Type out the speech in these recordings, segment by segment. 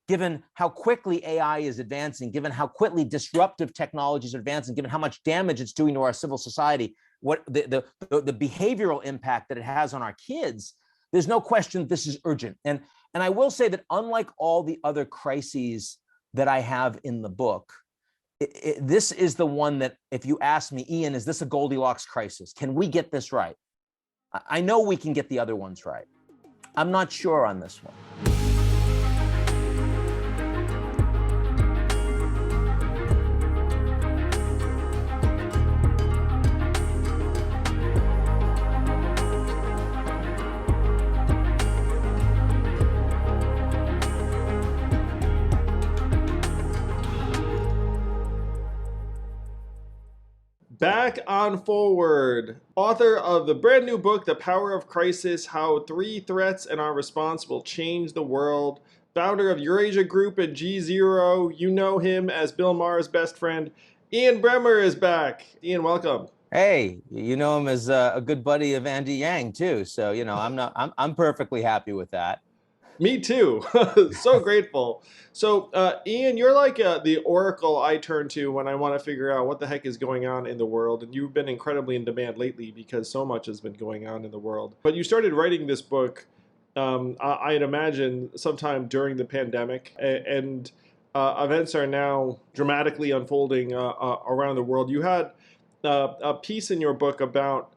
given how quickly AI is advancing, given how quickly disruptive technologies are advancing, given how much damage it's doing to our civil society, what the behavioral impact that it has on our kids, there's no question this is urgent. And I will say that unlike all the other crises that I have in the book, this is the one that if you ask me, Ian, is this a Goldilocks crisis? Can we get this right? I know we can get the other ones right. I'm not sure on this one. Back on Forward, author of the brand new book, The Power of Crisis, How 3 Threats and Our Response Will Change the World, founder of Eurasia Group at G0. You know him as Bill Maher's best friend. Ian Bremmer is back. Ian, welcome. Hey, you know him as a good buddy of Andy Yang too. So, you know, I'm perfectly happy with that. Me too. So grateful. So, Ian, you're like the oracle I turn to when I want to figure out what the heck is going on in the world. And you've been incredibly in demand lately because so much has been going on in the world. But you started writing this book, I'd imagine, sometime during the pandemic. And events are now dramatically unfolding around the world. You had a piece in your book about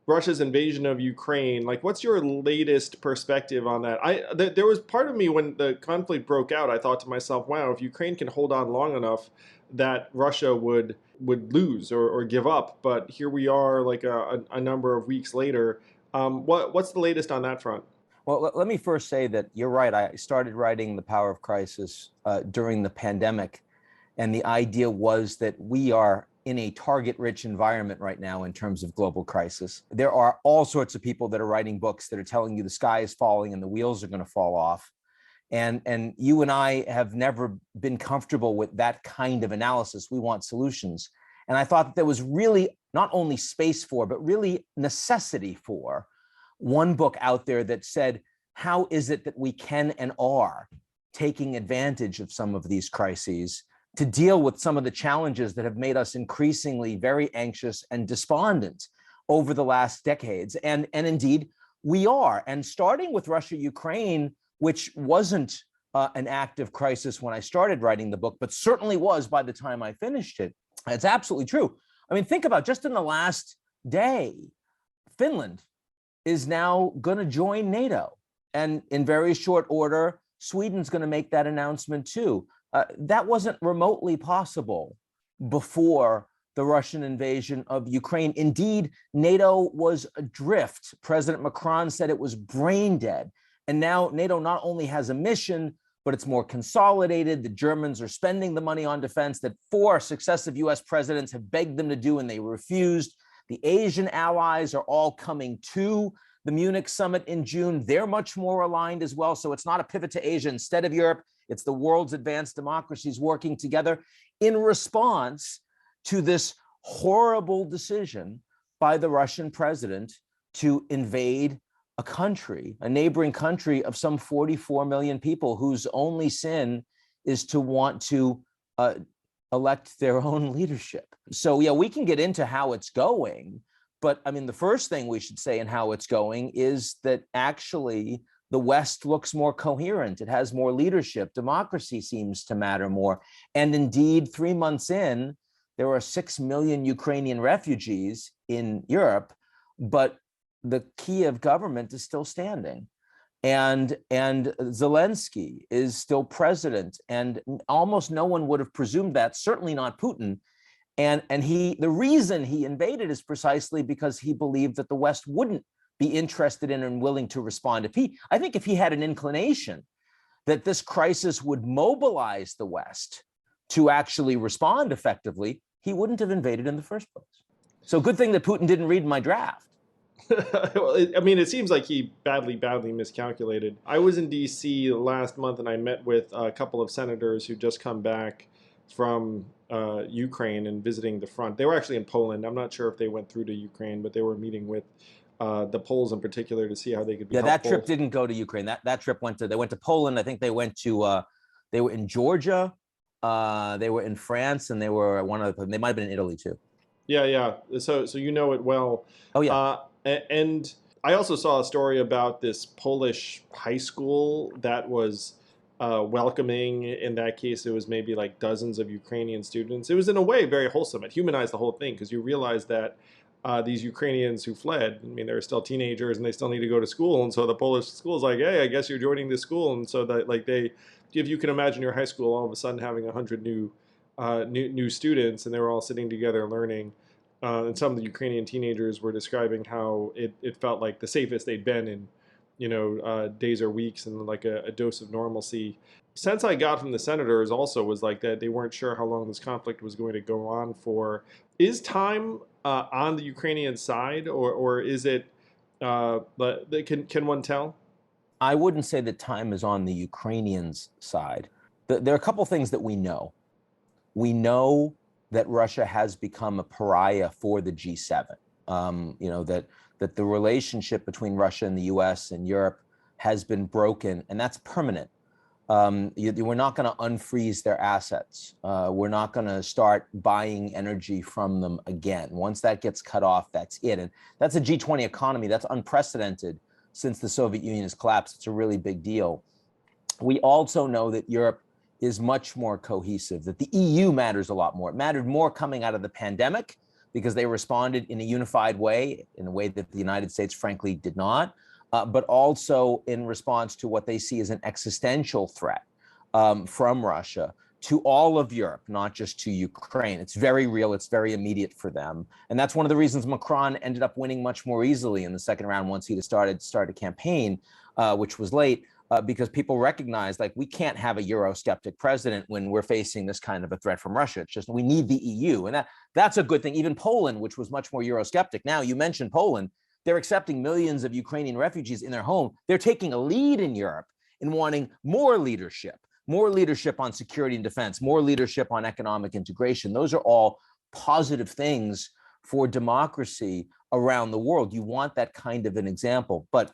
Russia's invasion of Ukraine. Like, what's your latest perspective on that? There was part of me when the conflict broke out, I thought to myself, wow, if Ukraine can hold on long enough, that Russia would lose or give up. But here we are, like a number of weeks later. What's the latest on that front? Well, let me first say that you're right. I started writing The Power of Crisis during the pandemic. And the idea was that we are in a target-rich environment right now in terms of global crisis. There are all sorts of people that are writing books that are telling you the sky is falling and the wheels are going to fall off. And you and I have never been comfortable with that kind of analysis. We want solutions. And I thought that there was really not only space for, but really necessity for one book out there that said, how is it that we can and are taking advantage of some of these crises to deal with some of the challenges that have made us increasingly very anxious and despondent over the last decades. And indeed, we are. And starting with Russia-Ukraine, which wasn't an active crisis when I started writing the book, but certainly was by the time I finished it. It's absolutely true. I mean, think about just in the last day, Finland is now going to join NATO. And in very short order, Sweden's going to make that announcement too. That wasn't remotely possible before the Russian invasion of Ukraine. Indeed, NATO was adrift. President Macron said it was brain dead. And now NATO not only has a mission, but it's more consolidated. The Germans are spending the money on defense that 4 successive US presidents have begged them to do, and they refused. The Asian allies are all coming to the Munich summit in June. They're much more aligned as well. So it's not a pivot to Asia instead of Europe. It's the world's advanced democracies working together in response to this horrible decision by the Russian president to invade a country, a neighboring country of some 44 million people whose only sin is to want to elect their own leadership. So yeah, we can get into how it's going, but I mean, the first thing we should say in how it's going is that actually the West looks more coherent. It has more leadership. Democracy seems to matter more. And indeed, 3 months in, there are 6 million Ukrainian refugees in Europe, but the Kiev government is still standing. And Zelensky is still president. And almost no one would have presumed that, certainly not Putin. And the reason he invaded is precisely because he believed that the West wouldn't be interested in and willing to respond. I think if he had an inclination that this crisis would mobilize the West to actually respond effectively, he wouldn't have invaded in the first place. So good thing that Putin didn't read my draft. Well, I mean, it seems like he badly miscalculated. I was in D.C. last month and I met with a couple of senators who just come back from Ukraine and visiting the front. They were actually in Poland. I'm not sure if they went through to Ukraine, but they were meeting with the Poles in particular to see how they could be helpful. That trip didn't go to Ukraine. That trip went to Poland. I think they went to They were in Georgia, they were in France, and they were one other. They might have been in Italy too. Yeah, yeah. So you know it well. Oh yeah. And I also saw a story about this Polish high school that was welcoming. In that case, it was maybe like dozens of Ukrainian students. It was in a way very wholesome. It humanized the whole thing because you realize that these Ukrainians who fled, I mean, they're still teenagers and they still need to go to school. And so the Polish school is like, hey, I guess you're joining this school. And so that like they, if you can imagine your high school all of a sudden having 100 new students, and they were all sitting together learning. And some of the Ukrainian teenagers were describing how it felt like the safest they'd been in, days or weeks, and like a dose of normalcy. Sense I got from the senators also was like that they weren't sure how long this conflict was going to go on for. Is time on the Ukrainian side, or is it? Can one tell? I wouldn't say that time is on the Ukrainians' side. There are a couple things that we know. We know that Russia has become a pariah for the G7. That the relationship between Russia and the US and Europe has been broken, and that's permanent. We're not going to unfreeze their assets. We're not going to start buying energy from them again. Once that gets cut off, that's it. And that's a G20 economy. That's unprecedented since the Soviet Union has collapsed. It's a really big deal. We also know that Europe is much more cohesive, that the EU matters a lot more. It mattered more coming out of the pandemic because they responded in a unified way, in a way that the United States, frankly, did not, but also in response to what they see as an existential threat from Russia to all of Europe, not just to Ukraine. It's very real. It's very immediate for them. And that's one of the reasons Macron ended up winning much more easily in the second round once he started a campaign, which was late. Because people recognize, like, we can't have a Eurosceptic president when we're facing this kind of a threat from Russia. It's just we need the EU, and that's a good thing. Even Poland, which was much more Eurosceptic, now you mentioned Poland, they're accepting millions of Ukrainian refugees in their home. They're taking a lead in Europe in wanting more leadership on security and defense, more leadership on economic integration. Those are all positive things for democracy around the world. You want that kind of an example, but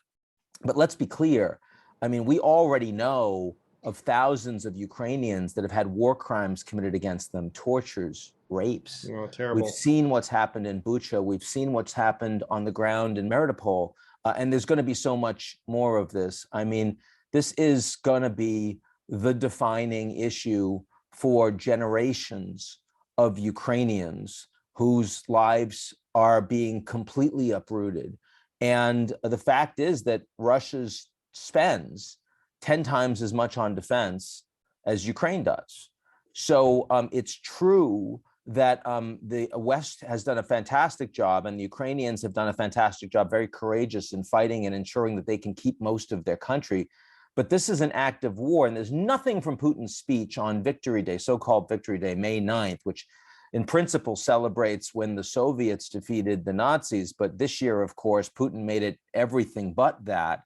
let's be clear. I mean, we already know of thousands of Ukrainians that have had war crimes committed against them, tortures, rapes. Oh, terrible. We've seen what's happened in Bucha. We've seen what's happened on the ground in Melitopol. And there's going to be so much more of this. I mean, this is going to be the defining issue for generations of Ukrainians whose lives are being completely uprooted. And the fact is that Russia spends 10 times as much on defense as Ukraine does. So it's true that the West has done a fantastic job, and the Ukrainians have done a fantastic job, very courageous in fighting and ensuring that they can keep most of their country. But this is an act of war, and there's nothing from Putin's speech on Victory Day, so-called Victory Day, May 9th, which in principle celebrates when the Soviets defeated the Nazis. But this year, of course, Putin made it everything but that.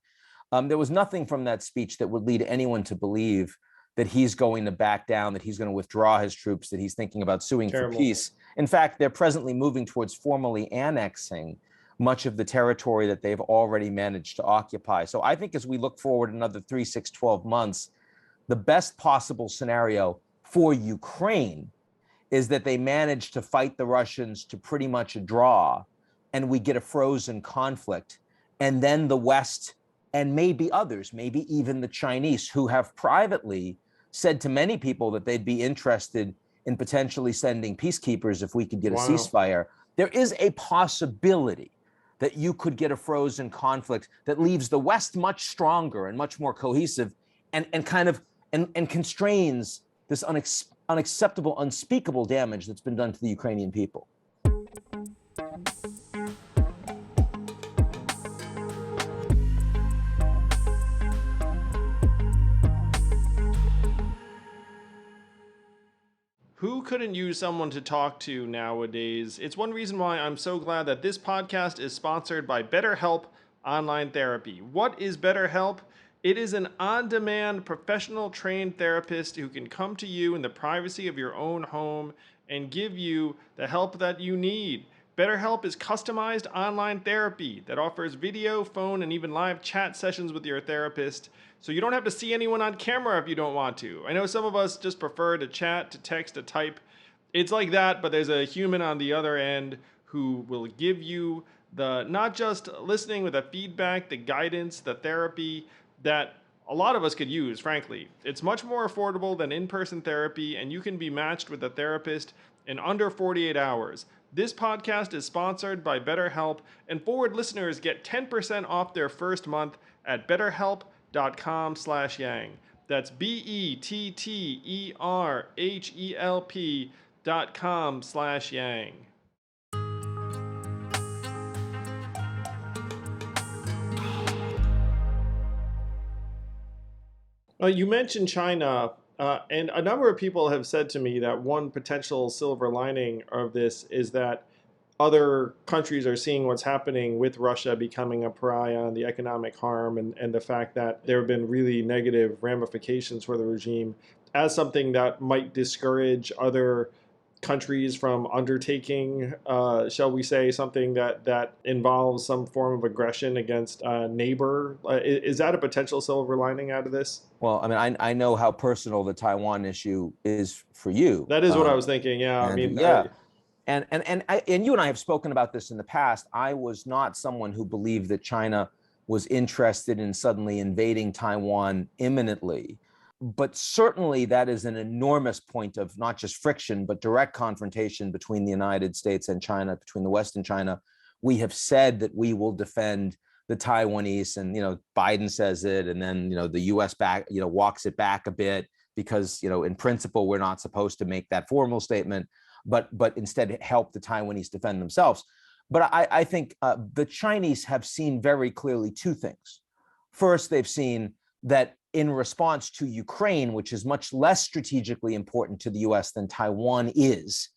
There was nothing from that speech that would lead anyone to believe that he's going to back down, that he's going to withdraw his troops, that he's thinking about suing for peace. In fact, they're presently moving towards formally annexing much of the territory that they've already managed to occupy. So I think as we look forward another 3, 6, 12 months, the best possible scenario for Ukraine is that they manage to fight the Russians to pretty much a draw, and we get a frozen conflict. And then the West and maybe others, maybe even the Chinese, who have privately said to many people that they'd be interested in potentially sending peacekeepers if we could get a ceasefire. There is a possibility that you could get a frozen conflict that leaves the West much stronger and much more cohesive, and constrains this unacceptable, unspeakable damage that's been done to the Ukrainian people. Who couldn't use someone to talk to nowadays? It's one reason why I'm so glad that this podcast is sponsored by BetterHelp Online Therapy. What is BetterHelp? It is an on-demand, professional trained therapist who can come to you in the privacy of your own home and give you the help that you need. BetterHelp is customized online therapy that offers video, phone, and even live chat sessions with your therapist, so you don't have to see anyone on camera if you don't want to. I know some of us just prefer to chat, to text, to type. It's like that, but there's a human on the other end who will give you the not just listening with the feedback, the guidance, the therapy that a lot of us could use, frankly. It's much more affordable than in-person therapy, and you can be matched with a therapist in under 48 hours. This podcast is sponsored by BetterHelp, and Forward listeners get 10% off their first month at betterhelp.com/yang. That's BETTERHELP.com/yang. You mentioned China, and a number of people have said to me that one potential silver lining of this is that other countries are seeing what's happening with Russia becoming a pariah and the economic harm and the fact that there have been really negative ramifications for the regime as something that might discourage other countries from undertaking, shall we say, something that involves some form of aggression against a neighbor. Is that a potential silver lining out of this? Well, I mean, I know how personal the Taiwan issue is for you. That is what I was thinking. Yeah, I mean, yeah, and you and I have spoken about this in the past. I was not someone who believed that China was interested in suddenly invading Taiwan imminently. But certainly that is an enormous point of not just friction, but direct confrontation between the United States and China, between the West and China. We have said that we will defend the Taiwanese, and Biden says it, and then the U.S. walks it back a bit because in principle we're not supposed to make that formal statement, but instead help the Taiwanese defend themselves. But I think the Chinese have seen very clearly two things. First, they've seen that in response to Ukraine, which is much less strategically important to the U.S. than Taiwan is,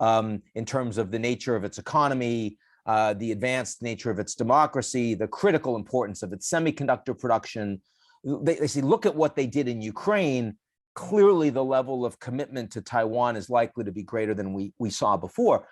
in terms of the nature of its economy, the advanced nature of its democracy, the critical importance of its semiconductor production. They say, look at what they did in Ukraine. Clearly, the level of commitment to Taiwan is likely to be greater than we saw before.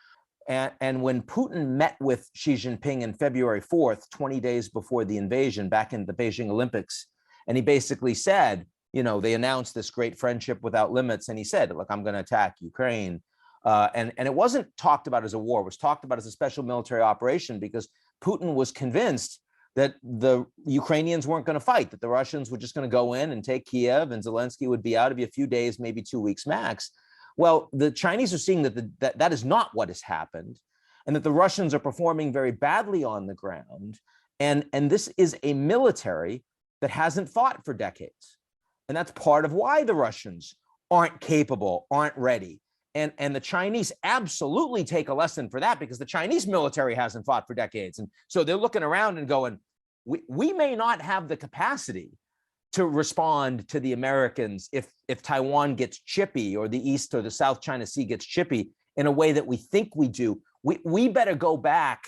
And when Putin met with Xi Jinping on February 4th, 20 days before the invasion, back in the Beijing Olympics, and he basically said, they announced this great friendship without limits. And he said, look, I'm going to attack Ukraine. And it wasn't talked about as a war. It was talked about as a special military operation because Putin was convinced that the Ukrainians weren't going to fight, that the Russians were just going to go in and take Kiev, and Zelensky would be out of a few days, maybe 2 weeks max. Well, the Chinese are seeing that is not what has happened, and that the Russians are performing very badly on the ground. And this is a military that hasn't fought for decades. And that's part of why the Russians aren't capable, aren't ready. And the Chinese absolutely take a lesson for that, because the Chinese military hasn't fought for decades. And so they're looking around and going, we may not have the capacity to respond to the Americans if Taiwan gets chippy, or the East or the South China Sea gets chippy in a way that we think we do. We better go back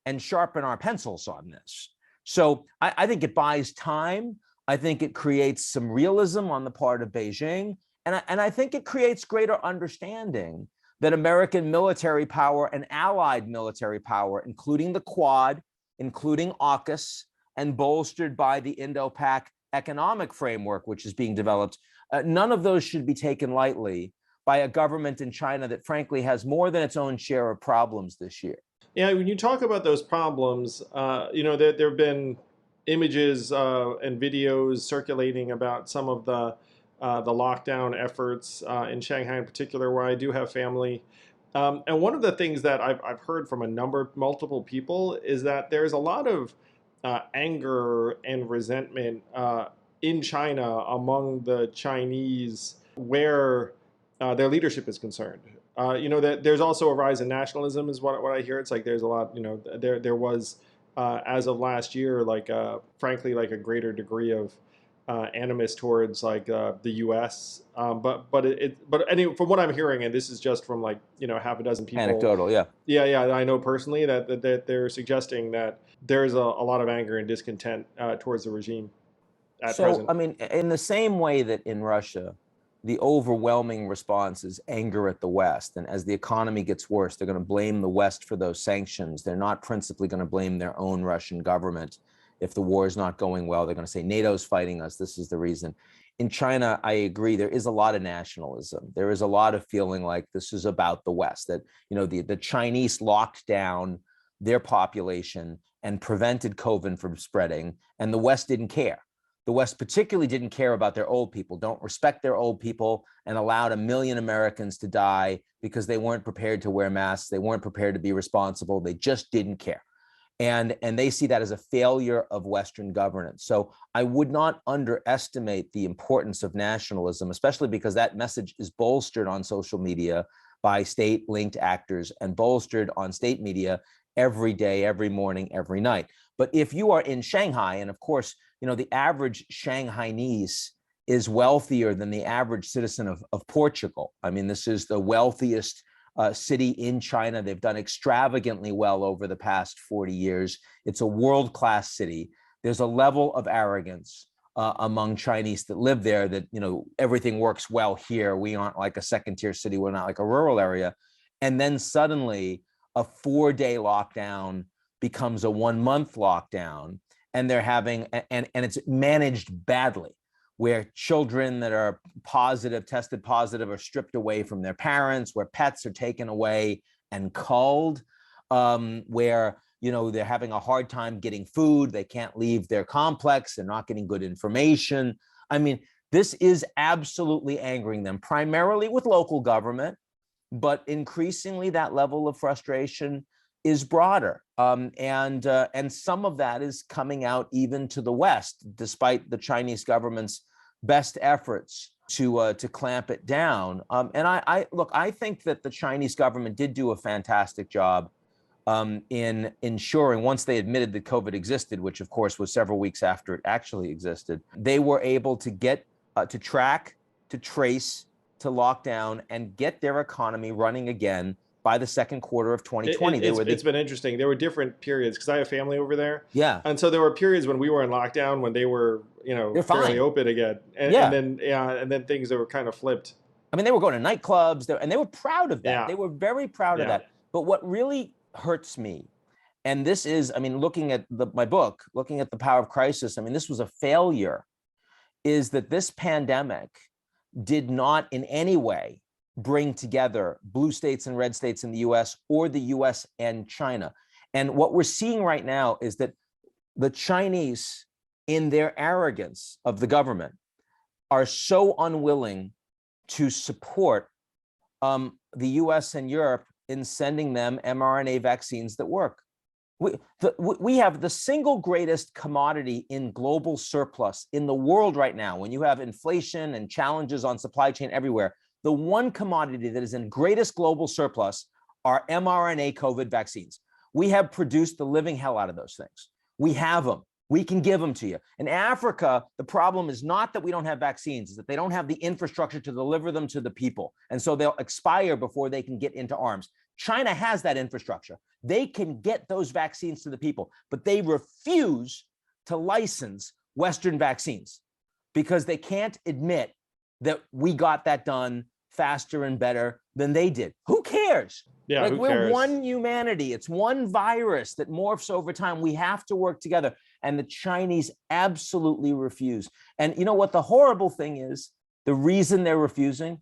and sharpen our pencils on this. So I think it buys time. I think it creates some realism on the part of Beijing. And I think it creates greater understanding that American military power and allied military power, including the Quad, including AUKUS, and bolstered by the Indo-Pac economic framework, which is being developed, none of those should be taken lightly by a government in China that frankly has more than its own share of problems this year. Yeah, when you talk about those problems, there have been images and videos circulating about some of the lockdown efforts in Shanghai in particular, where I do have family. And one of the things that I've heard from multiple people is that there's a lot of anger and resentment in China among the Chinese where their leadership is concerned. That there's also a rise in nationalism is what I hear. It's like there's a lot, there was, as of last year, frankly, a greater degree of animus towards the U.S. But anyway, from what I'm hearing, and this is just from half a dozen people. Anecdotal, yeah. Yeah, I know personally that they're suggesting that there's a lot of anger and discontent towards the regime at present. I mean, in the same way that in Russia, the overwhelming response is anger at the West. And as the economy gets worse, they're going to blame the West for those sanctions. They're not principally going to blame their own Russian government. If the war is not going well, they're going to say NATO's fighting us. This is the reason. In China, I agree, there is a lot of nationalism. There is a lot of feeling like this is about the West, that, you know, the Chinese locked down their population and prevented COVID from spreading, and the West didn't care. The West particularly didn't care about their old people, don't respect their old people, and allowed 1 million Americans to die because they weren't prepared to wear masks. They weren't prepared to be responsible. They just didn't care. And they see that as a failure of Western governance. So I would not underestimate the importance of nationalism, especially because that message is bolstered on social media by state-linked actors and bolstered on state media every day, every morning, every night. But if you are in Shanghai, and of course, you know, the average Shanghainese is wealthier than the average citizen of Portugal. I mean, this is the wealthiest city in China. They've done extravagantly well over the past 40 years. It's a world-class city. There's a level of arrogance among Chinese that live there that, you know, everything works well here. We aren't like a second-tier city. We're not like a rural area. And then suddenly a 4-day lockdown becomes a 1-month lockdown, and they're having, and it's managed badly, where children that are positive, tested positive, are stripped away from their parents, where pets are taken away and culled, where, you know, they're having a hard time getting food. They can't leave their complex. They're not getting good information. I mean, this is absolutely angering them, primarily with local government, but increasingly that level of frustration is broader. And some of that is coming out even to the West, despite the Chinese government's best efforts to clamp it down. And I think that the Chinese government did do a fantastic job in ensuring, once they admitted that COVID existed, which of course was several weeks after it actually existed, they were able to get to track, to trace, to lock down, and get their economy running again by the second quarter of 2020. It's been interesting. There were different periods because I have family over there. Yeah. And so there were periods when we were in lockdown when they were, you know, fairly open again. And then things that were kind of flipped. I mean, they were going to nightclubs and they were proud of that. Yeah. They were very proud of that. But what really hurts me, and this is, I mean, looking at my book, looking at The Power of Crisis, I mean, this was a failure, is that this pandemic did not in any way bring together blue states and red states in the US, or the US and China. And what we're seeing right now is that the Chinese, in their arrogance of the government, are so unwilling to support the US and Europe in sending them mRNA vaccines that work. We have the single greatest commodity in global surplus in the world right now. When you have inflation and challenges on supply chain everywhere, the one commodity that is in greatest global surplus are mRNA COVID vaccines. We have produced the living hell out of those things. We have them. We can give them to you. In Africa, the problem is not that we don't have vaccines, it's that they don't have the infrastructure to deliver them to the people. And so they'll expire before they can get into arms. China has that infrastructure. They can get those vaccines to the people, but they refuse to license Western vaccines because they can't admit that we got that done faster and better than they did. Who cares? Yeah, like, who we're cares? one humanity. It's one virus that morphs over time. We have to work together. And the Chinese absolutely refuse. And you know what the horrible thing is? The reason they're refusing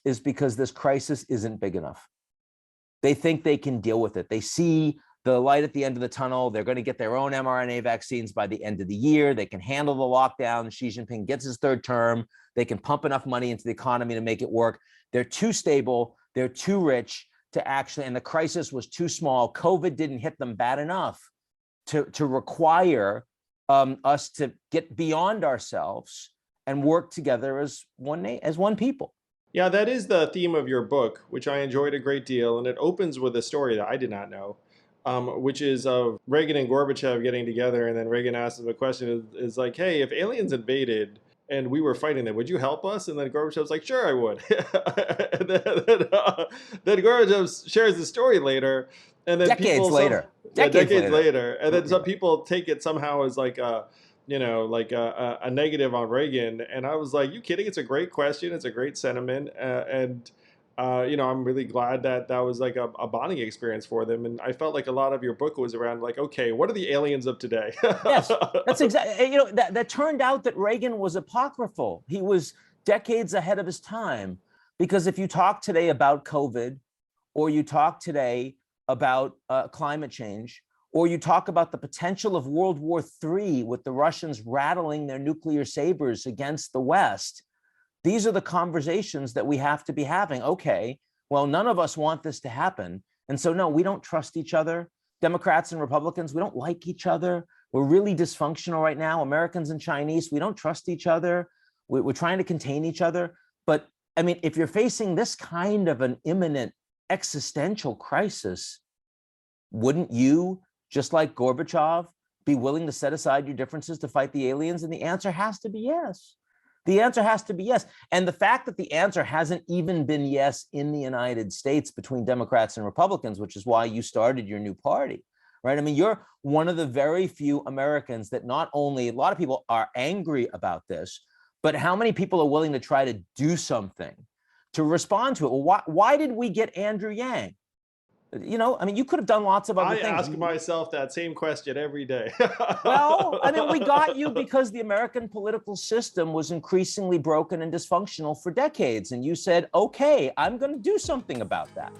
is because this crisis isn't big enough. They think they can deal with it. They see the light at the end of the tunnel. They're going to get their own mRNA vaccines by the end of the year. They can handle the lockdown. Xi Jinping gets his third term. They can pump enough money into the economy to make it work. They're too stable. They're too rich to actually, and the crisis was too small. COVID didn't hit them bad enough to require us to get beyond ourselves and work together as one people. Yeah, that is the theme of your book, which I enjoyed a great deal. And it opens with a story that I did not know, which is of Reagan and Gorbachev getting together. And then Reagan asks him a question, is like, hey, if aliens invaded and we were fighting them, would you help us? And then Gorbachev's like, sure, I would. And then Gorbachev shares the story later. And then decades later. And then some people take it somehow as like like a negative on Reagan. And I was like, you kidding? It's a great question. It's a great sentiment. I'm really glad that that was like a bonding experience for them. And I felt like a lot of your book was around like, okay, what are the aliens of today? Yes, that's exactly, that turned out that Reagan was apocryphal. He was decades ahead of his time. Because if you talk today about COVID, or you talk today about climate change, or you talk about the potential of World War III with the Russians rattling their nuclear sabers against the West, these are the conversations that we have to be having. Okay, well, none of us want this to happen. And so, no, we don't trust each other. Democrats and Republicans, we don't like each other. We're really dysfunctional right now. Americans and Chinese, we don't trust each other. We're trying to contain each other. But I mean, if you're facing this kind of an imminent existential crisis, wouldn't you, just like Gorbachev, be willing to set aside your differences to fight the aliens? And the answer has to be yes. The answer has to be yes. And the fact that the answer hasn't even been yes in the United States between Democrats and Republicans, which is why you started your new party, right? I mean, you're one of the very few Americans that not only, a lot of people are angry about this, but how many people are willing to try to do something to respond to it? Well, why did we get Andrew Yang? I mean, you could have done lots of other things. I ask myself that same question every day. Well, I mean, we got you because the American political system was increasingly broken and dysfunctional for decades. And you said, okay, I'm going to do something about that.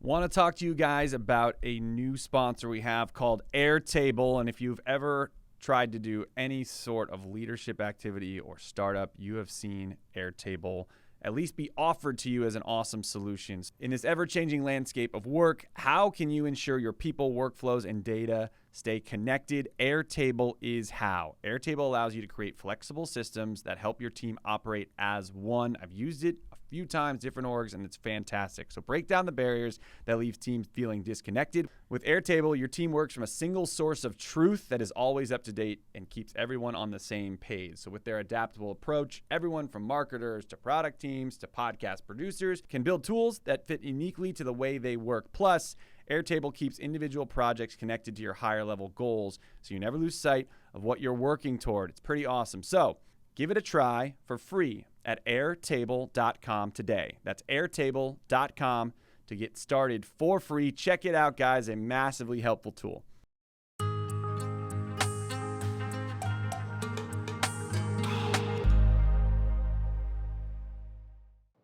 Want to talk to you guys about a new sponsor we have called Airtable. And if you've ever tried to do any sort of leadership activity or startup, you have seen Airtable at least be offered to you as an awesome solution. In this ever-changing landscape of work, how can you ensure your people, workflows, and data stay connected? Airtable is how. Airtable allows you to create flexible systems that help your team operate as one. I've used it a few times, different orgs, and it's fantastic. So break down the barriers that leave teams feeling disconnected. With Airtable, your team works from a single source of truth that is always up to date and keeps everyone on the same page. So with their adaptable approach, everyone from marketers to product teams to podcast producers can build tools that fit uniquely to the way they work. Plus, Airtable keeps individual projects connected to your higher level goals, so you never lose sight of what you're working toward. It's pretty awesome. So give it a try for free at airtable.com today. That's airtable.com to get started for free. Check it out, guys. A massively helpful tool.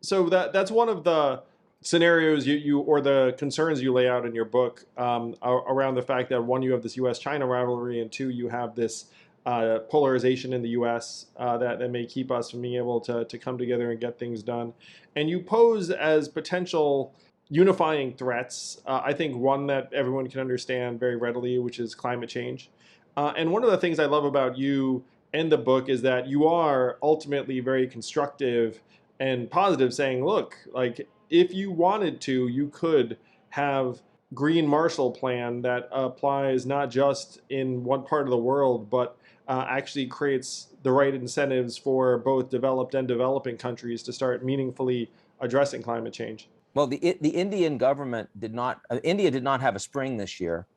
So that's one of the scenarios you or the concerns you lay out in your book around the fact that, one, you have this U.S.-China rivalry, and two, you have this polarization in the U.S. That may keep us from being able to come together and get things done. And you pose as potential unifying threats, I think one that everyone can understand very readily, which is climate change. And one of the things I love about you and the book is that you are ultimately very constructive and positive, saying, look, like, if you wanted to, you could have green Marshall Plan that applies not just in one part of the world, but actually creates the right incentives for both developed and developing countries to start meaningfully addressing climate change. Well, the Indian government India did not have a spring this year.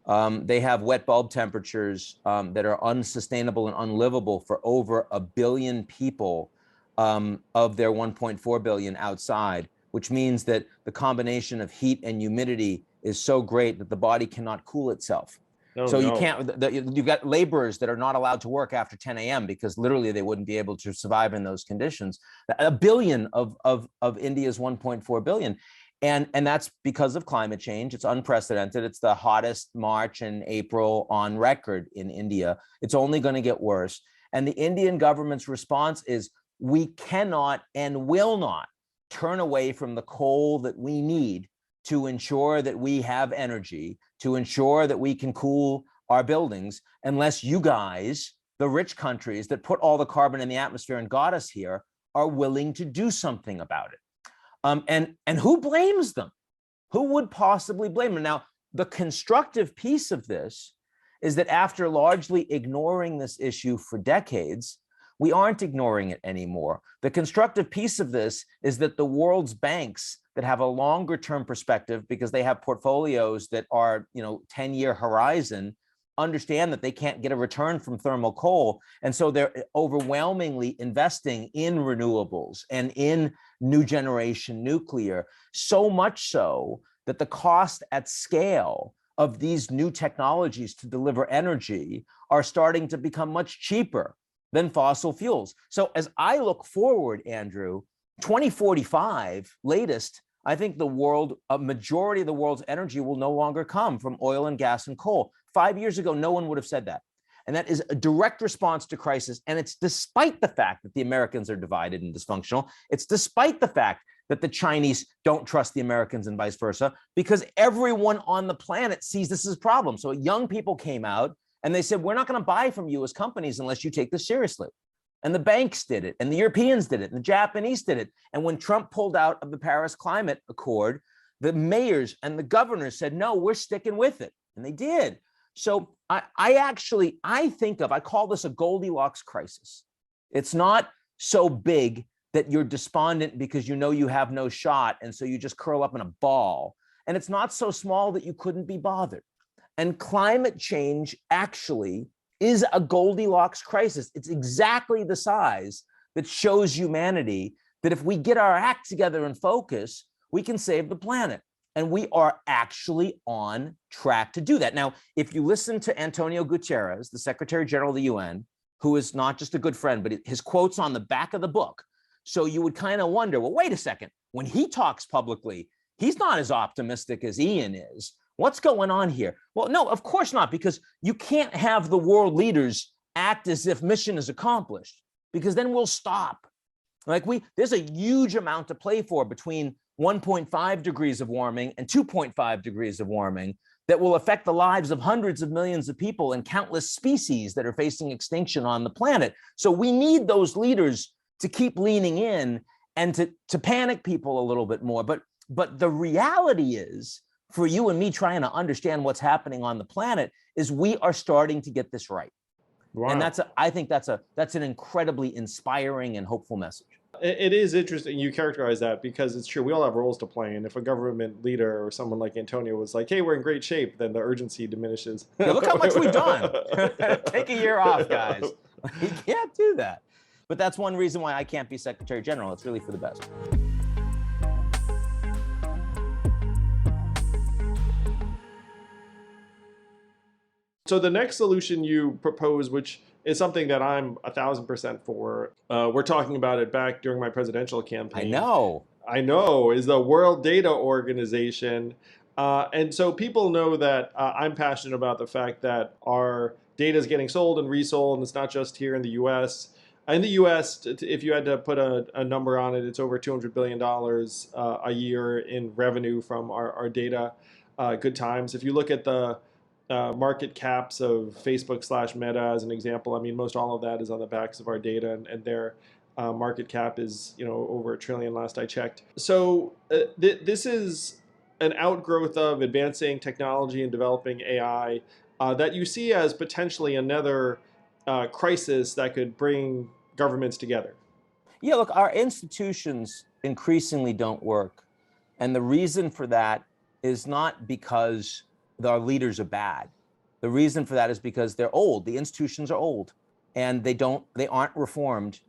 They have wet bulb temperatures that are unsustainable and unlivable for over 1 billion people of their 1.4 billion outside, which means that the combination of heat and humidity is so great that the body cannot cool itself. You can't, you've got laborers that are not allowed to work after 10 a.m. because literally they wouldn't be able to survive in those conditions. 1 billion of India's 1.4 billion. And that's because of climate change. It's unprecedented. It's the hottest March and April on record in India. It's only going to get worse. And the Indian government's response is, we cannot and will not turn away from the coal that we need to ensure that we have energy, to ensure that we can cool our buildings, unless you guys, the rich countries that put all the carbon in the atmosphere and got us here, are willing to do something about it. And who blames them? Who would possibly blame them? Now, the constructive piece of this is that after largely ignoring this issue for decades, We aren't ignoring it anymore. The constructive piece of this is that the world's banks that have a longer term perspective, because they have portfolios that are, 10-year horizon, understand that they can't get a return from thermal coal. And so they're overwhelmingly investing in renewables and in new generation nuclear, so much so that the cost at scale of these new technologies to deliver energy are starting to become much cheaper than fossil fuels. So as I look forward, Andrew, 2045 latest, I think a majority of the world's energy will no longer come from oil and gas and coal. 5 years ago, no one would have said that. And that is a direct response to crisis. And it's despite the fact that the Americans are divided and dysfunctional. It's despite the fact that the Chinese don't trust the Americans and vice versa, because everyone on the planet sees this as a problem. So young people came out and they said, we're not going to buy from you as companies unless you take this seriously. And the banks did it, and the Europeans did it, and the Japanese did it. And when Trump pulled out of the Paris Climate Accord, the mayors and the governors said, no, we're sticking with it. And they did. So I call this a Goldilocks crisis. It's not so big that you're despondent because you know you have no shot, and so you just curl up in a ball. And it's not so small that you couldn't be bothered. And climate change actually is a Goldilocks crisis. It's exactly the size that shows humanity that if we get our act together and focus, we can save the planet. And we are actually on track to do that. Now, if you listen to Antonio Guterres, the Secretary General of the UN, who is not just a good friend, but his quote's on the back of the book. So you would kind of wonder, well, wait a second. When he talks publicly, he's not as optimistic as Ian is. What's going on here? Well, no, of course not, because you can't have the world leaders act as if mission is accomplished, because then we'll stop. There's a huge amount to play for between 1.5 degrees of warming and 2.5 degrees of warming that will affect the lives of hundreds of millions of people and countless species that are facing extinction on the planet. So we need those leaders to keep leaning in and to panic people a little bit more. But the reality is, for you and me trying to understand what's happening on the planet, is we are starting to get this right. Wow. And I think that's an incredibly inspiring and hopeful message. It is interesting you characterize that, because it's true. We all have roles to play. And if a government leader or someone like Antonio was like, hey, we're in great shape, then the urgency diminishes. Yeah, look how much we've done. Take a year off, guys. You can't do that. But that's one reason why I can't be Secretary General. It's really for the best. So the next solution you propose, which is something that I'm 1,000% for, we're talking about it back during my presidential campaign. I know, is the World Data Organization. And so people know that I'm passionate about the fact that our data is getting sold and resold, and it's not just here in the US. In the US, if you had to put a number on it, it's over $200 billion a year in revenue from our data. Good times. If you look at the market caps of Facebook/Meta as an example, I mean, most all of that is on the backs of our data, and their market cap is, over $1 trillion last I checked. So this is an outgrowth of advancing technology and developing AI that you see as potentially another crisis that could bring governments together. Yeah, look, our institutions increasingly don't work. And the reason for that is not because our leaders are bad. The reason for that is because they're old. The institutions are old, and they aren't reformed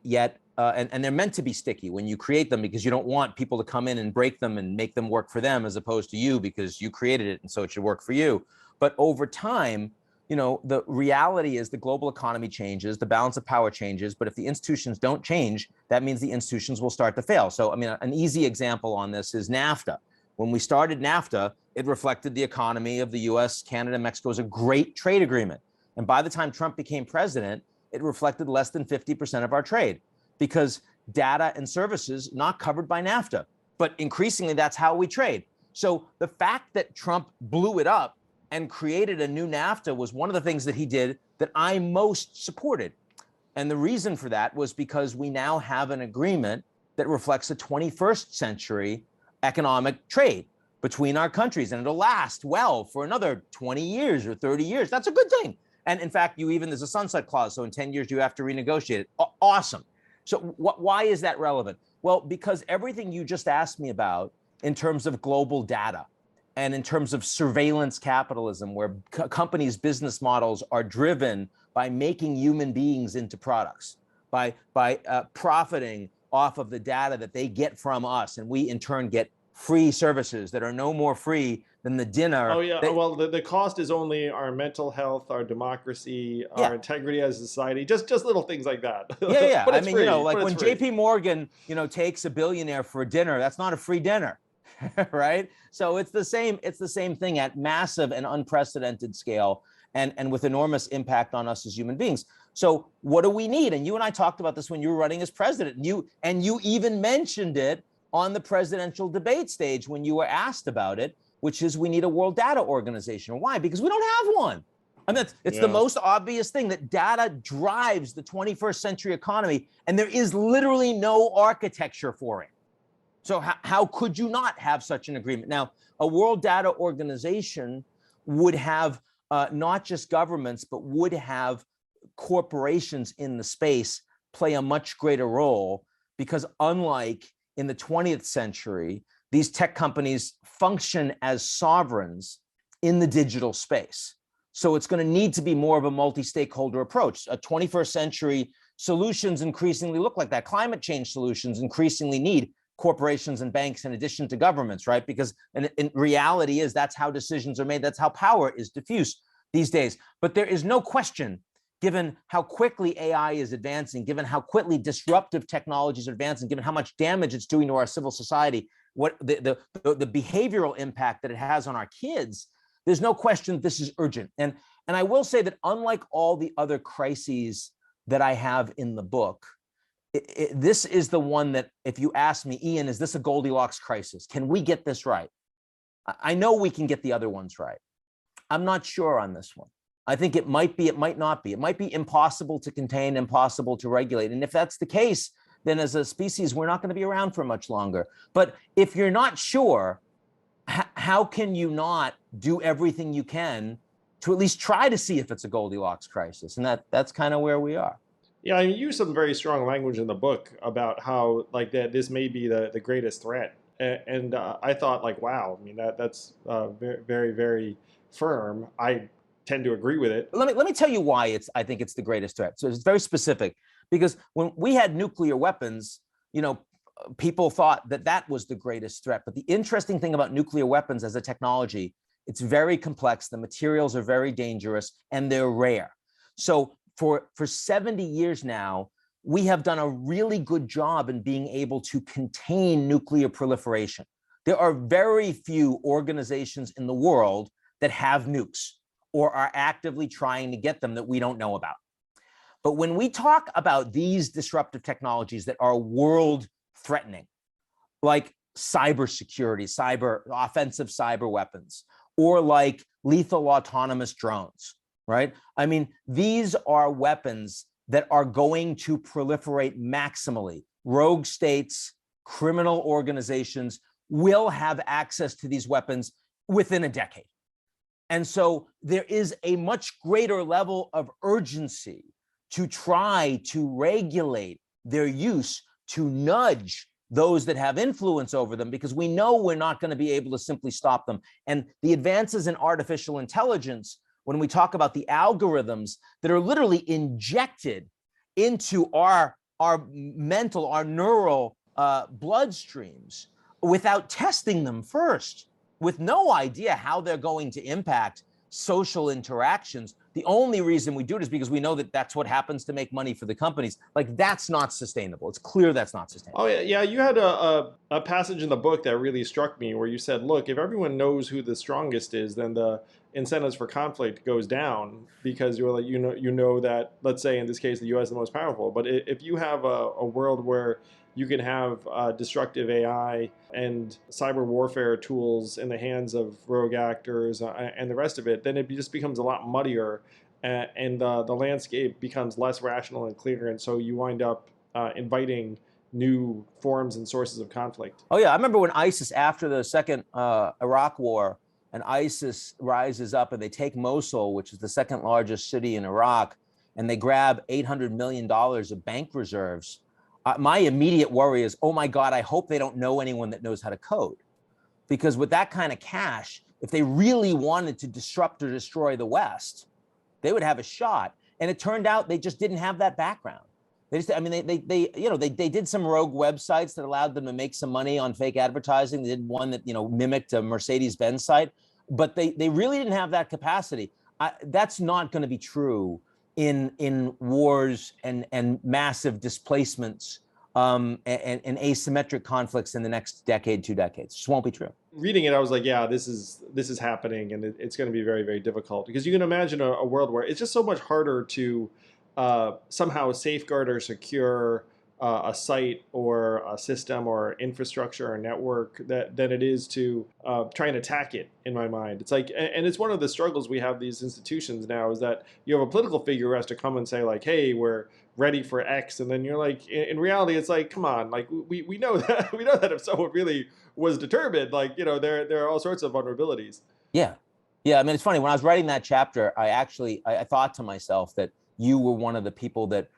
yet. And they're meant to be sticky when you create them, because you don't want people to come in and break them and make them work for them, as opposed to you, because you created it and so it should work for you. But over time, the reality is the global economy changes, the balance of power changes, but if the institutions don't change, that means the institutions will start to fail. So, I mean, an easy example on this is NAFTA. When we started NAFTA, it reflected the economy of the US, Canada, and Mexico as a great trade agreement. And by the time Trump became president, it reflected less than 50% of our trade, because data and services not covered by NAFTA. But increasingly, that's how we trade. So the fact that Trump blew it up and created a new NAFTA was one of the things that he did that I most supported. And the reason for that was because we now have an agreement that reflects a 21st century economic trade between our countries, and it'll last well for another 20 years or 30 years. That's a good thing. And in fact, there's a sunset clause. So in 10 years, you have to renegotiate it. Awesome. So why is that relevant? Well, because everything you just asked me about in terms of global data and in terms of surveillance capitalism, where companies' business models are driven by making human beings into products, by profiting off of the data that they get from us, and we in turn get free services that are no more free than the dinner. Oh yeah, well the cost is only our mental health, our democracy, our integrity as a society, just little things like that. Yeah. But I it's mean, free, like but when it's free. JP Morgan, takes a billionaire for a dinner, that's not a free dinner, right? So it's the same thing at massive and unprecedented scale, and with enormous impact on us as human beings. So what do we need? And you and I talked about this when you were running as president. And you even mentioned it on the presidential debate stage when you were asked about it, which is we need a World Data Organization. Why? Because we don't have one. I mean, it's the most obvious thing, that data drives the 21st century economy, and there is literally no architecture for it. So how could you not have such an agreement? Now, a World Data Organization would have not just governments, but would have corporations in the space play a much greater role, because unlike in the 20th century, these tech companies function as sovereigns in the digital space. So it's going to need to be more of a multi-stakeholder approach. 21st century solutions increasingly look like that. Climate change solutions increasingly need corporations and banks in addition to governments, right? Because in reality is that's how decisions are made. That's how power is diffused these days. But there is no question, given how quickly AI is advancing, given how quickly disruptive technologies are advancing, given how much damage it's doing to our civil society, what the behavioral impact that it has on our kids, there's no question this is urgent. And I will say that unlike all the other crises that I have in the book, this is the one that, if you ask me, Ian, is this a Goldilocks crisis? Can we get this right? I know we can get the other ones right. I'm not sure on this one. I think it might be, it might not be. It might be impossible to contain, impossible to regulate. And if that's the case, then as a species, we're not going to be around for much longer. But if you're not sure, how can you not do everything you can to at least try to see if it's a Goldilocks crisis? And that's kind of where we are. Yeah, I mean, you use some very strong language in the book about how that this may be the greatest threat. And I thought, like, wow, I mean, that's very, very, very firm. I tend to agree with it. Let me tell you why I think it's the greatest threat. So it's very specific, because when we had nuclear weapons, people thought that was the greatest threat. But the interesting thing about nuclear weapons as a technology, it's very complex. The materials are very dangerous and they're rare. So for 70 years now, we have done a really good job in being able to contain nuclear proliferation. There are very few organizations in the world that have nukes or are actively trying to get them that we don't know about. But when we talk about these disruptive technologies that are world threatening, like cybersecurity, offensive cyber weapons, or like lethal autonomous drones, right? I mean, these are weapons that are going to proliferate maximally. Rogue states, criminal organizations will have access to these weapons within a decade. And so there is a much greater level of urgency to try to regulate their use, to nudge those that have influence over them, because we know we're not going to be able to simply stop them. And the advances in artificial intelligence, when we talk about the algorithms that are literally injected into our mental, our neural bloodstreams without testing them first, with no idea how they're going to impact social interactions. The only reason we do it is because we know that that's what happens to make money for the companies. Like, that's not sustainable. It's clear that's not sustainable. Oh yeah. You had a passage in the book that really struck me, where you said, look, if everyone knows who the strongest is, then the incentives for conflict goes down, because you're like, you know that, let's say in this case, the U.S. is the most powerful. But if you have a world where you can have destructive AI and cyber warfare tools in the hands of rogue actors and the rest of it, then it just becomes a lot muddier, and the landscape becomes less rational and clear. And so you wind up inviting new forms and sources of conflict. Oh yeah, I remember when ISIS, after the second Iraq war, and ISIS rises up and they take Mosul, which is the second largest city in Iraq, and they grab $800 million of bank reserves, my immediate worry is, oh my God, I hope they don't know anyone that knows how to code. Because with that kind of cash, if they really wanted to disrupt or destroy the West, they would have a shot. And it turned out they just didn't have that background. They just, I mean, they did some rogue websites that allowed them to make some money on fake advertising. They did one that, mimicked a Mercedes-Benz site, but they really didn't have that capacity. That's not going to be true in wars and massive displacements and asymmetric conflicts in the next decade, 2 decades. It just won't be true. Reading it, I was like, yeah, this is happening, and it's going to be very, very difficult, because you can imagine a world where it's just so much harder to somehow safeguard or secure a site or a system or infrastructure or network than it is to try and attack it, in my mind. It's like, and it's one of the struggles we have these institutions now, is that you have a political figure who has to come and say, like, hey, we're ready for X, and then you're like, in reality, it's like, come on, like we know that if someone really was determined, like, there are all sorts of vulnerabilities. Yeah. I mean, it's funny, when I was writing that chapter, I thought to myself that you were one of the people that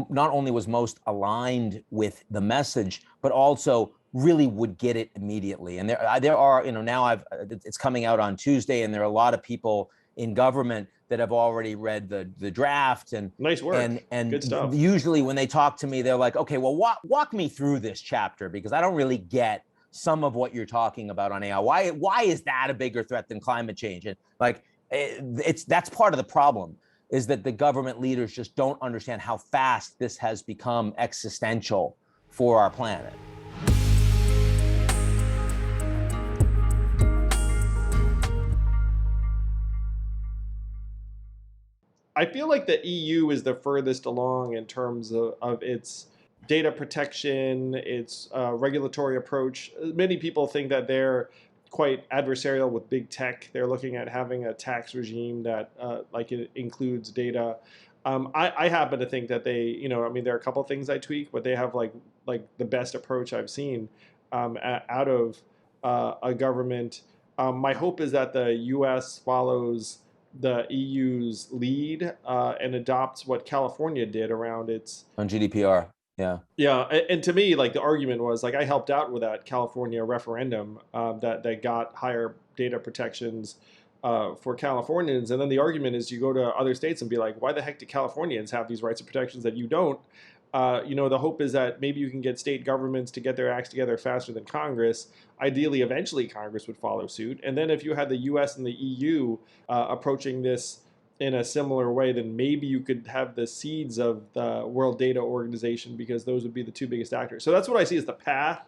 not only was most aligned with the message, but also really would get it immediately. And there are, now it's coming out on Tuesday, and there are a lot of people in government that have already read the draft. And nice work. And good stuff. Usually when they talk to me, they're like, okay, well, walk me through this chapter, because I don't really get some of what you're talking about on AI. Why is that a bigger threat than climate change? And like, that's part of the problem, is that the government leaders just don't understand how fast this has become existential for our planet. I feel like the EU is the furthest along in terms of its data protection, its regulatory approach. Many people think that they're quite adversarial with big tech. They're looking at having a tax regime that it includes data. I happen to think that they, there are a couple of things I tweak, but they have like the best approach I've seen out of a government. My hope is that the U.S. follows the EU's lead and adopts what California did around its on GDPR. Yeah, and to me, like, the argument was, like, I helped out with that California referendum that got higher data protections for Californians, and then the argument is you go to other states and be like, why the heck do Californians have these rights and protections that you don't? The hope is that maybe you can get state governments to get their acts together faster than Congress. Ideally, eventually Congress would follow suit, and then if you had the U.S. and the EU approaching this in a similar way, then maybe you could have the seeds of the World Data Organization, because those would be the two biggest actors. So that's what I see as the path.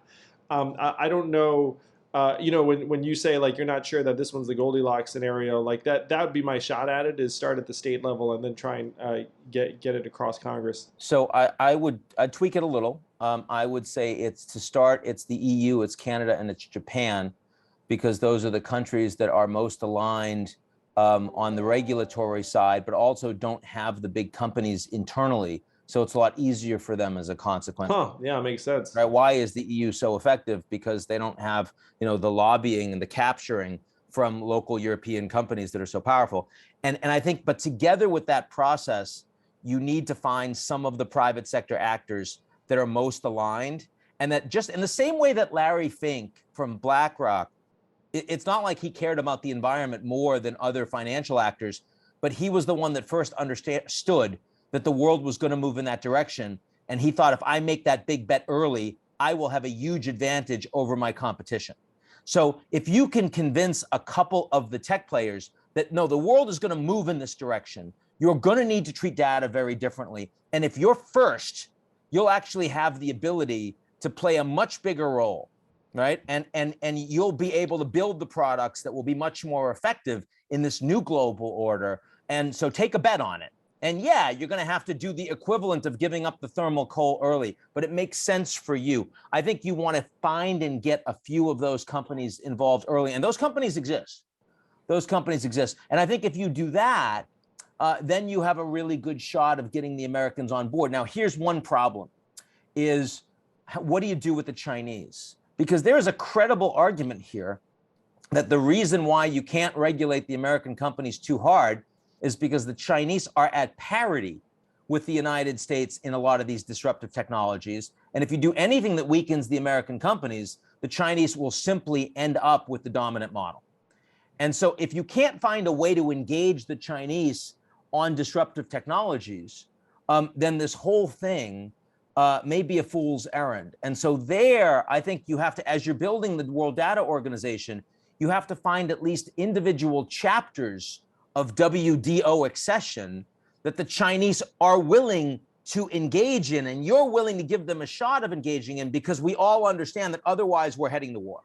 I don't know, when you say, like, you're not sure that this one's the Goldilocks scenario, like that would be my shot at it, is start at the state level and then try and get it across Congress. So I'd tweak it a little. I would say it's the EU, it's Canada, and it's Japan, because those are the countries that are most aligned on the regulatory side, but also don't have the big companies internally. So it's a lot easier for them as a consequence. Yeah, makes sense. Right? Why is the EU so effective? Because they don't have, the lobbying and the capturing from local European companies that are so powerful. And I think, but together with that process, you need to find some of the private sector actors that are most aligned, and that just in the same way that Larry Fink from BlackRock, it's not like he cared about the environment more than other financial actors, but he was the one that first understood that the world was going to move in that direction. And he thought, if I make that big bet early, I will have a huge advantage over my competition. So if you can convince a couple of the tech players that, no, the world is going to move in this direction, you're going to need to treat data very differently. And if you're first, you'll actually have the ability to play a much bigger role. Right. And you'll be able to build the products that will be much more effective in this new global order. And so take a bet on it. And yeah, you're going to have to do the equivalent of giving up the thermal coal early, but it makes sense for you. I think you want to find and get a few of those companies involved early. And those companies exist. And I think if you do that, then you have a really good shot of getting the Americans on board. Now, here's one problem is, what do you do with the Chinese? Because there is a credible argument here that the reason why you can't regulate the American companies too hard is because the Chinese are at parity with the United States in a lot of these disruptive technologies. And if you do anything that weakens the American companies, the Chinese will simply end up with the dominant model. And so if you can't find a way to engage the Chinese on disruptive technologies, then this whole thing may be a fool's errand. And so there, I think you have to, as you're building the World Data Organization, you have to find at least individual chapters of WDO accession that the Chinese are willing to engage in, and you're willing to give them a shot of engaging in, because we all understand that otherwise we're heading to war.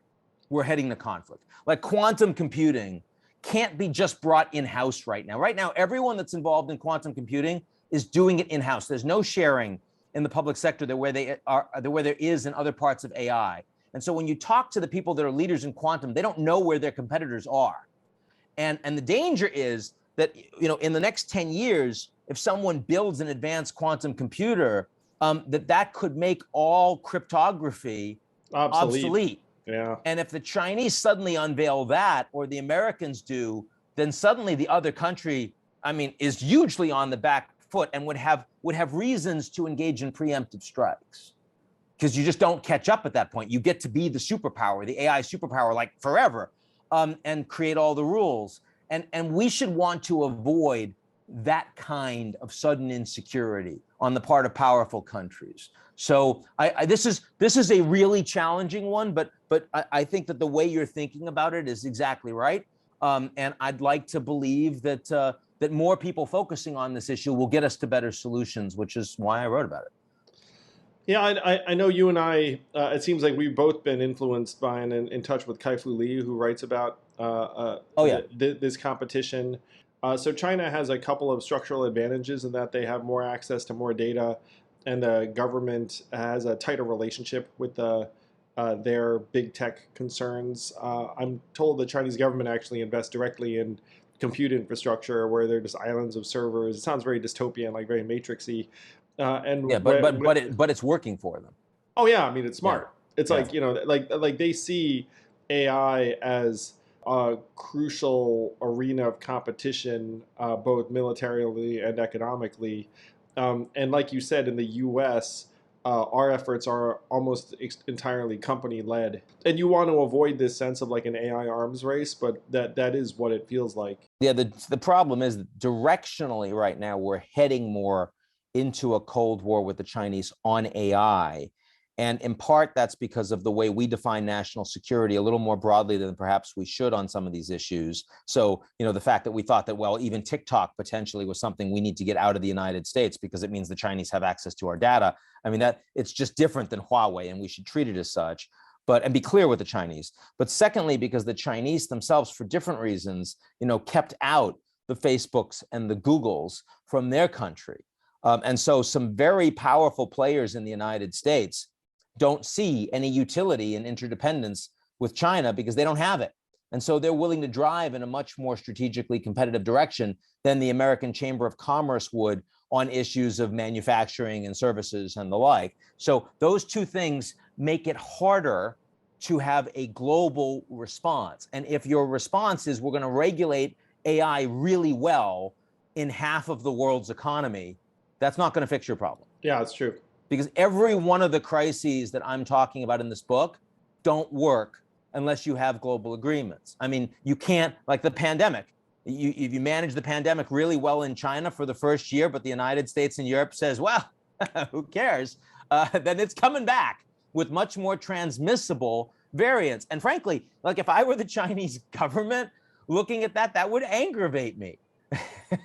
We're heading to conflict. Like quantum computing can't be just brought in-house right now. Right now, everyone that's involved in quantum computing is doing it in-house. There's no sharing in the public sector where there is in other parts of AI. And so when you talk to the people that are leaders in quantum, they don't know where their competitors are. And the danger is that, in the next 10 years, if someone builds an advanced quantum computer, that could make all cryptography obsolete. Yeah. And if the Chinese suddenly unveil that, or the Americans do, then suddenly the other country, is hugely on the back foot and would have reasons to engage in preemptive strikes. Because you just don't catch up at that point. You get to be the superpower, the AI superpower, like forever, and create all the rules. And we should want to avoid that kind of sudden insecurity on the part of powerful countries. So this is a really challenging one, but I think that the way you're thinking about it is exactly right. And I'd like to believe that that more people focusing on this issue will get us to better solutions, which is why I wrote about it. Yeah, I know you and I, it seems like we've both been influenced by and in touch with Kai-Fu Lee, who writes about this competition. So China has a couple of structural advantages in that they have more access to more data, and the government has a tighter relationship with their big tech concerns. I'm told the Chinese government actually invests directly in compute infrastructure where they're just islands of servers. It sounds very dystopian, like very matrixy. But it's working for them. Oh yeah, it's smart. Yeah. It's like they see AI as a crucial arena of competition, both militarily and economically. And like you said, in the U.S., our efforts are almost entirely company-led. And you want to avoid this sense of like an AI arms race, but that is what it feels like. Yeah, the problem is that directionally right now we're heading more into a Cold War with the Chinese on AI. And in part, that's because of the way we define national security a little more broadly than perhaps we should on some of these issues. So, the fact that we thought that, well, even TikTok potentially was something we need to get out of the United States because it means the Chinese have access to our data. That it's just different than Huawei, and we should treat it as such, and be clear with the Chinese. But secondly, because the Chinese themselves, for different reasons, kept out the Facebooks and the Googles from their country. And so some very powerful players in the United States don't see any utility in interdependence with China because they don't have it. And so they're willing to drive in a much more strategically competitive direction than the American Chamber of Commerce would on issues of manufacturing and services and the like. So those two things make it harder to have a global response. And if your response is we're going to regulate AI really well in half of the world's economy, that's not going to fix your problem. Yeah, it's true. Because every one of the crises that I'm talking about in this book don't work unless you have global agreements. You can't, like the pandemic. If you manage the pandemic really well in China for the first year, but the United States and Europe says, well, who cares? Then it's coming back with much more transmissible variants. And frankly, like if I were the Chinese government looking at that, that would aggravate me.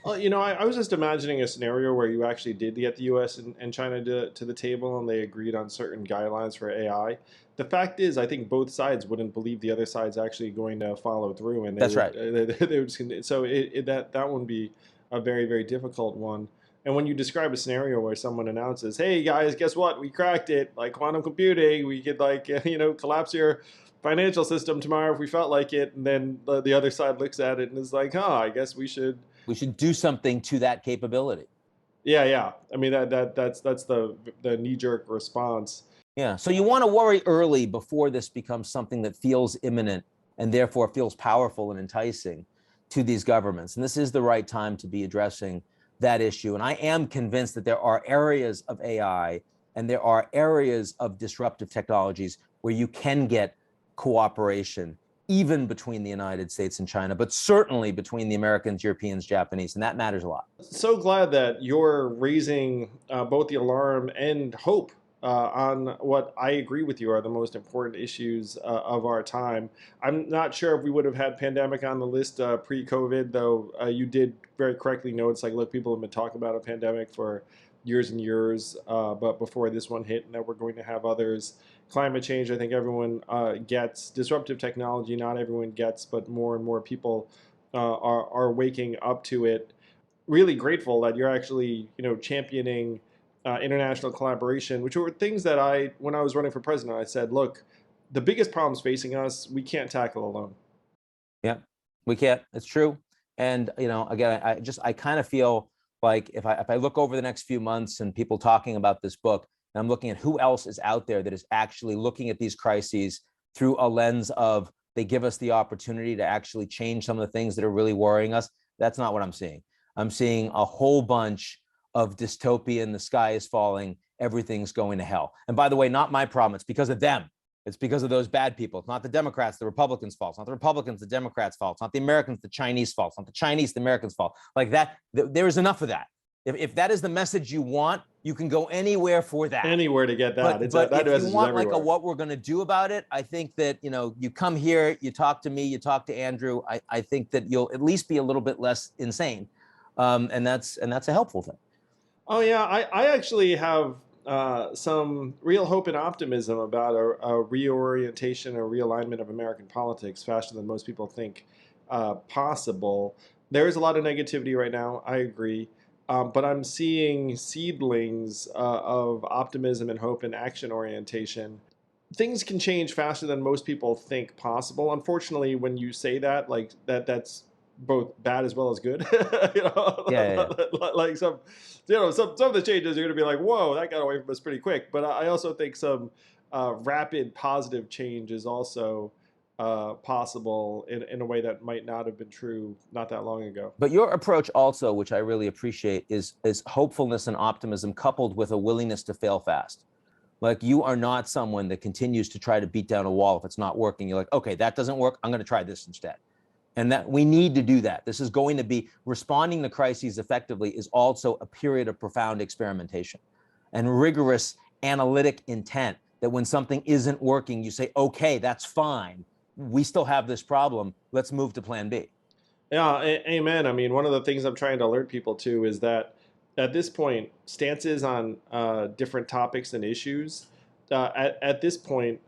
Well, I was just imagining a scenario where you actually did get the U.S. and China to the table and they agreed on certain guidelines for AI. The fact is, I think both sides wouldn't believe the other side's actually going to follow through. And that's right. They would just, so that would be a very, very difficult one. And when you describe a scenario where someone announces, hey, guys, guess what? We cracked it. Like quantum computing, we could collapse your financial system tomorrow if we felt like it. And then the other side looks at it and is like, I guess we should do something to that capability. Yeah. That's the knee-jerk response. Yeah. So you want to worry early before this becomes something that feels imminent and therefore feels powerful and enticing to these governments. And this is the right time to be addressing that issue. And I am convinced that there are areas of AI and there are areas of disruptive technologies where you can get cooperation, even between the United States and China, but certainly between the Americans, Europeans, Japanese, and that matters a lot. So glad that you're raising both the alarm and hope on what I agree with you are the most important issues of our time. I'm not sure if we would have had pandemic on the list pre-COVID, though you did very correctly note it's like, look, people have been talking about a pandemic for years and years, but before this one hit, and that we're going to have others. Climate change, I think everyone gets. Disruptive technology, not everyone gets, but more and more people are waking up to it. Really grateful that you're actually, championing international collaboration, which were things that when I was running for president, I said, look, the biggest problems facing us, we can't tackle alone. Yeah, we can't. It's true. And, again, I kind of feel like if I look over the next few months and people talking about this book, and I'm looking at who else is out there that is actually looking at these crises through a lens of they give us the opportunity to actually change some of the things that are really worrying us. That's not what I'm seeing. I'm seeing a whole bunch of dystopian, the sky is falling, everything's going to hell. And by the way, not my problem. It's because of them. It's because of those bad people. It's not the Democrats, the Republicans' fault. It's not the Republicans, the Democrats' fault. It's not the Americans, the Chinese' fault. It's not the Chinese, the Americans' fault. Like that, there is enough of that. If that is the message you want, you can go anywhere for that. Anywhere to get that. But if you want like a what we're going to do about it, I think that, you come here, you talk to me, you talk to Andrew. I think that you'll at least be a little bit less insane. And that's a helpful thing. Oh, yeah. I actually have some real hope and optimism about a reorientation or realignment of American politics faster than most people think possible. There is a lot of negativity right now. I agree. But I'm seeing seedlings of optimism and hope and action orientation. Things can change faster than most people think possible. Unfortunately, when you say that, like that's both bad as well as good. Yeah. Like some of the changes you're going to be like, whoa, that got away from us pretty quick. But I also think some rapid positive change is also possible in a way that might not have been true not that long ago. But your approach also, which I really appreciate, is hopefulness and optimism coupled with a willingness to fail fast. Like you are not someone that continues to try to beat down a wall if it's not working. You're like, okay, that doesn't work. I'm going to try this instead. And that we need to do that. This is going to be responding to crises effectively is also a period of profound experimentation and rigorous analytic intent that when something isn't working, you say, okay, that's fine. We still have this problem. Let's move to plan B. Yeah, amen. I mean, one of the things I'm trying to alert people to is that at this point, stances on different topics and issues at this point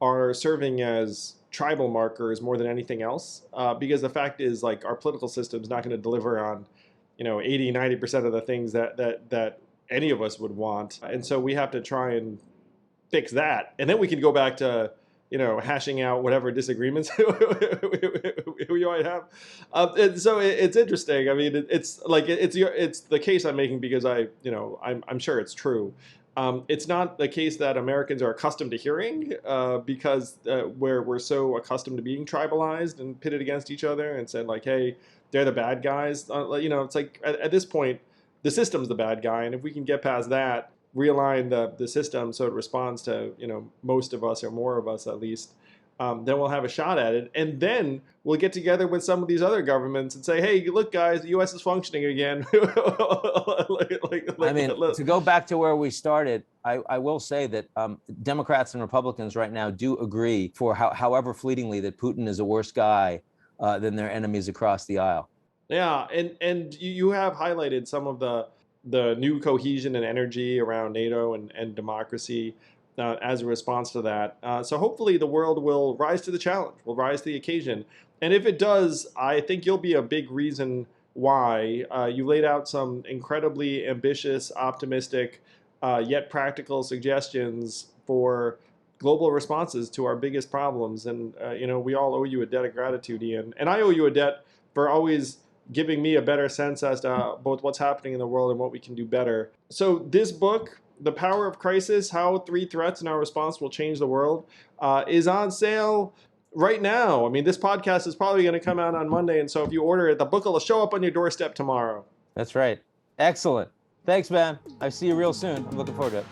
are serving as tribal markers more than anything else. Because the fact is, like, our political system is not going to deliver on, 80, 90% of the things that any of us would want. And so we have to try and fix that. And then we can go back to hashing out whatever disagreements we might have. And so it's interesting. I mean, it's the case I'm making because I'm sure it's true. It's not the case that Americans are accustomed to hearing because we're so accustomed to being tribalized and pitted against each other and said like, hey, they're the bad guys. It's like at this point, the system's the bad guy. And if we can get past that, realign the system so it responds to most of us or more of us at least, then we'll have a shot at it. And then we'll get together with some of these other governments and say, hey, look, guys, the U.S. is functioning again. To go back to where we started, I will say that Democrats and Republicans right now do agree, for however fleetingly, that Putin is a worse guy than their enemies across the aisle. Yeah, and you have highlighted some of the new cohesion and energy around NATO and democracy as a response to that. So hopefully the world will rise to the challenge, will rise to the occasion. And if it does, I think you'll be a big reason why. You laid out some incredibly ambitious, optimistic, yet practical suggestions for global responses to our biggest problems. And, we all owe you a debt of gratitude, Ian. And I owe you a debt for always giving me a better sense as to both what's happening in the world and what we can do better. So this book, The Power of Crisis, How 3 Threats and Our Response Will Change the World, is on sale right now. I mean, this podcast is probably going to come out on Monday, and so if you order it, the book will show up on your doorstep tomorrow. That's right. Excellent. Thanks, man. I see you real soon. I'm looking forward to it.